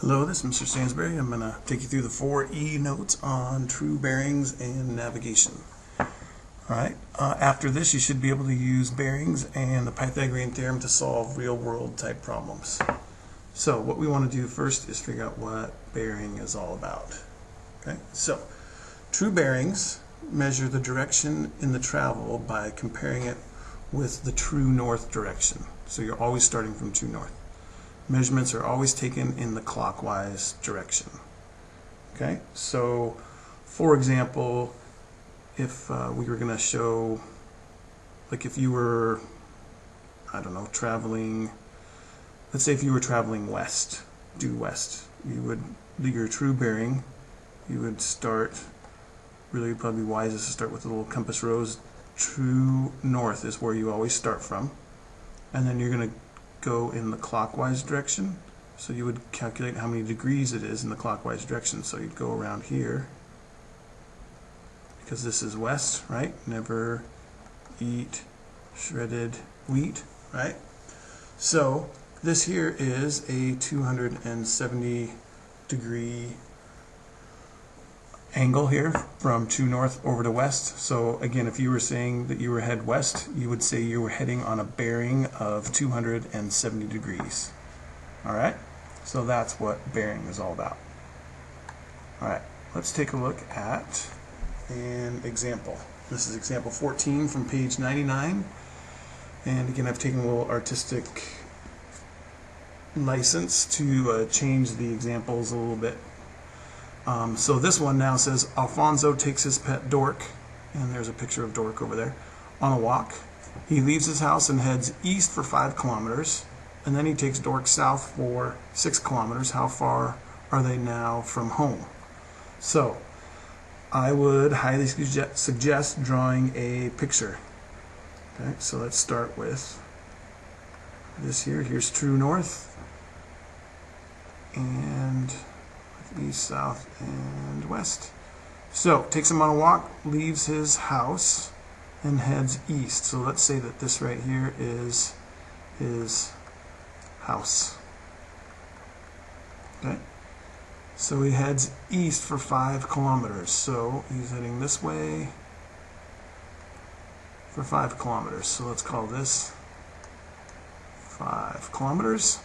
Hello, this is Mr. Stansbury. I'm going to take you through the 4E notes on true bearings and navigation. Alright, after this you should be able to use bearings and the Pythagorean theorem to solve real-world type problems. So what we want to do first is figure out what bearing is all about. Okay, so true bearings measure the direction in the travel by comparing it with the true north direction. So you're always starting from true north. Measurements are always taken in the clockwise direction. Okay, so for example, if we were going to show, like if you were, I don't know, traveling, let's say if you were traveling west, due west, you would, your true bearing, you would start, really it'd probably be wisest to start with the little compass rose. True north is where you always start from, and then you're going to go in the clockwise direction. So you would calculate how many degrees it is in the clockwise direction. So you'd go around here, because this is west, right? Never eat shredded wheat, right? So this here is a 270 degree angle here from true north over to west. So again, if you were saying that you were head west, you would say you were heading on a bearing of 270 degrees. Alright, so that's what bearing is all about. Alright, let's take a look at an example. This is example 14 from page 99, and again I've taken a little artistic license to change the examples a little bit. So this one now says Alfonso takes his pet Dork, and there's a picture of Dork over there, on a walk. He leaves his house and heads east for 5 kilometers, and then he takes Dork south for 6 kilometers. How far are they now from home? So I would highly suggest drawing a picture. Okay, so let's start with this here. Here's true north, and east, south, and west. So takes him on a walk, leaves his house, and heads east. So let's say that this right here is his house. Okay, so he heads east for 5 kilometers. So he's heading this way for 5 kilometers. So let's call this 5 kilometers.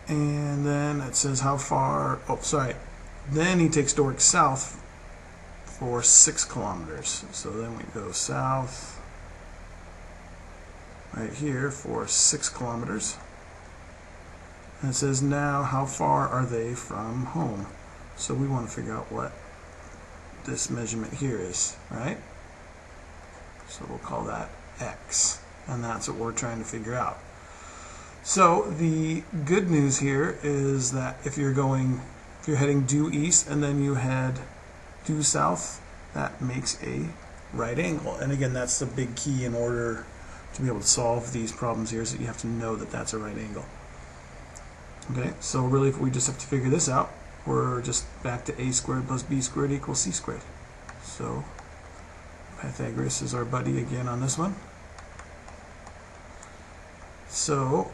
And then it says how far, then he takes Dork south for 6 kilometers. So then we go south right here for 6 kilometers. And it says now how far are they from home? So we want to figure out what this measurement here is, right? So we'll call that X, and that's what we're trying to figure out. So the good news here is that if you're heading due east and then you head due south, that makes a right angle. And again, that's the big key in order to be able to solve these problems here, is that you have to know that that's a right angle. Okay, so really if we just have to figure this out, we're just back to a squared plus b squared equals c squared. So Pythagoras is our buddy again on this one. So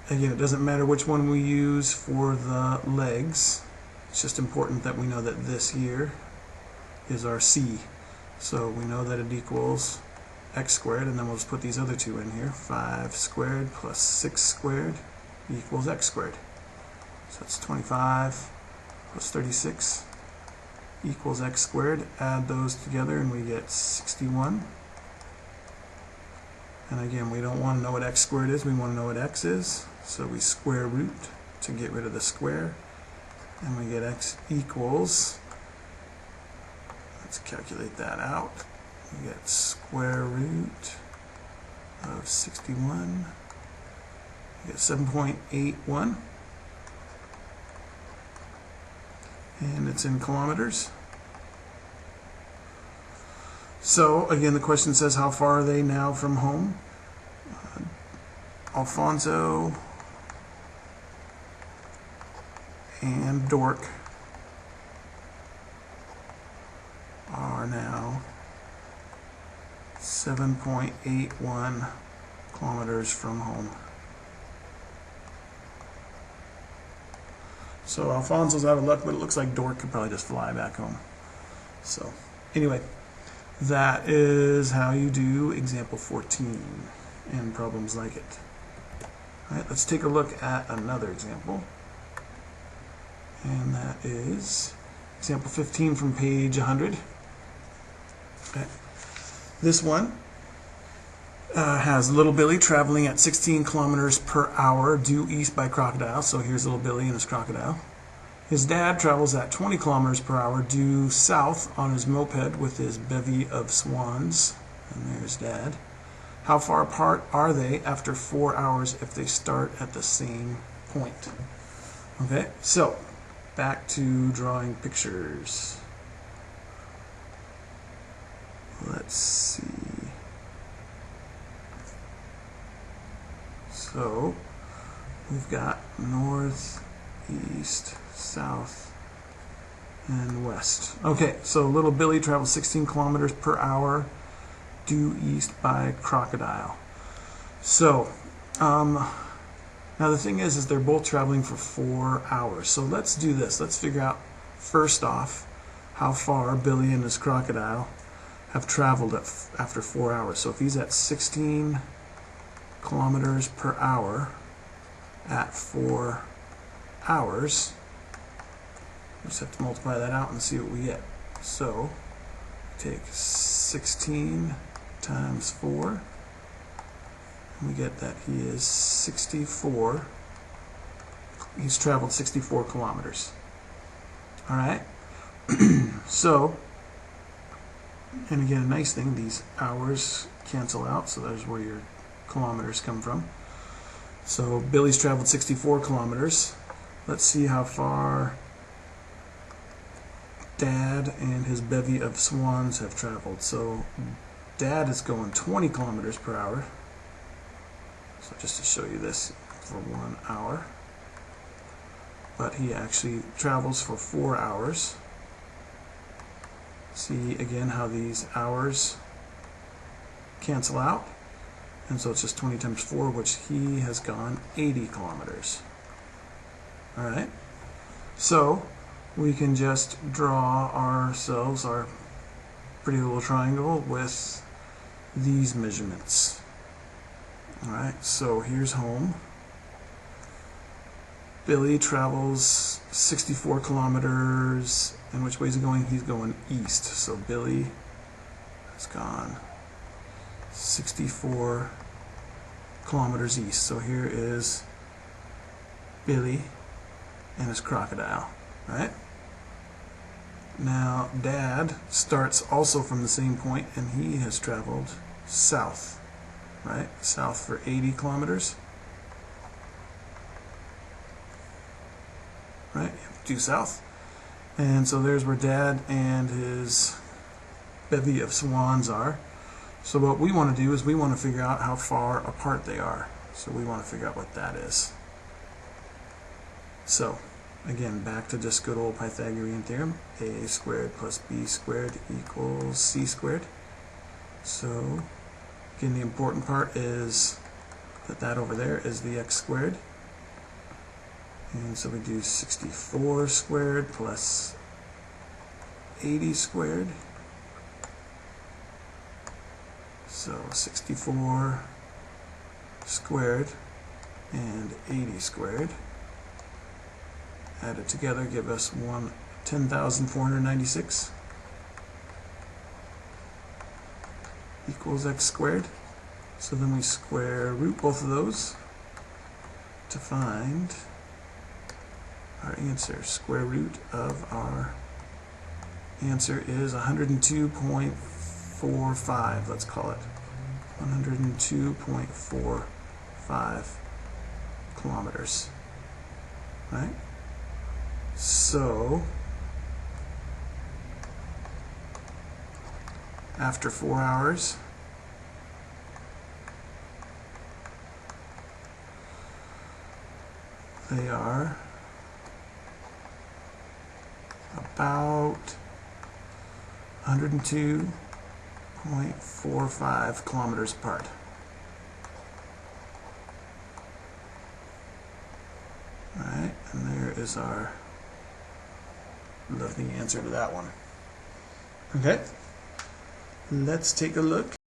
again, it doesn't matter which one we use for the legs. It's just important that we know that this here is our c. So we know that it equals x squared, and then we'll just put these other two in here. 5 squared plus 6 squared equals x squared. So that's 25 plus 36 equals x squared. Add those together and we get 61. And again, we don't want to know what x squared is, we want to know what x is. So we square root to get rid of the square, and we get x equals, let's calculate that out, we get square root of 61, we get 7.81, and it's in kilometers. So again, the question says how far are they now from home? Alfonso and Dork are now 7.81 kilometers from home. So Alfonso's out of luck, but it looks like Dork could probably just fly back home. So anyway, that is how you do example 14 and problems like it. All right, let's take a look at another example. And that is example 15 from page 100. Okay. This one has little Billy traveling at 16 kilometers per hour due east by crocodile. So here's little Billy and his crocodile. His dad travels at 20 kilometers per hour due south on his moped with his bevy of swans. And there's Dad. How far apart are they after 4 hours if they start at the same point? Okay, so back to drawing pictures. Let's see. So we've got north, east, south, and west. Okay, so little Billy travels 16 kilometers per hour due east by crocodile. So now the thing is they're both traveling for 4 hours. So let's do this. Let's figure out first off how far Billy and his crocodile have traveled after 4 hours. So if he's at 16 kilometers per hour at 4 hours, we just have to multiply that out and see what we get. So take 16 times 4, and we get that he is 64. He's traveled 64 kilometers. All right. So, and again, a nice thing, these hours cancel out, so there's where your kilometers come from. So Billy's traveled 64 kilometers. Let's see how far Dad and his bevy of swans have traveled. So Dad is going 20 kilometers per hour. So just to show you this for 1 hour. But he actually travels for 4 hours. See again how these hours cancel out. And so it's just 20 times 4, which he has gone 80 kilometers. Alright, so we can just draw ourselves our pretty little triangle with these measurements. Alright, so here's home. Billy travels 64 kilometers. And which way is he going? He's going east. So Billy has gone 64 kilometers east. So here is Billy and his crocodile, right? Now Dad starts also from the same point, and he has traveled south, right? South for 80 kilometers, right? Due south. And so there's where Dad and his bevy of swans are. So what we want to do is we want to figure out how far apart they are. So we want to figure out what that is. So again, back to just good old Pythagorean theorem. A squared plus b squared equals c squared. So again, the important part is that over there is the x squared. And so we do 64 squared plus 80 squared. So 64 squared and 80 squared added together give us 10,496 equals x squared. So then we square root both of those to find our answer. Square root of our answer is 102.45, let's call it 102.45 kilometers, right? So after 4 hours, they are about 102.45 kilometers apart. Alright, and there is there's our lovely answer to that one. Okay, let's take a look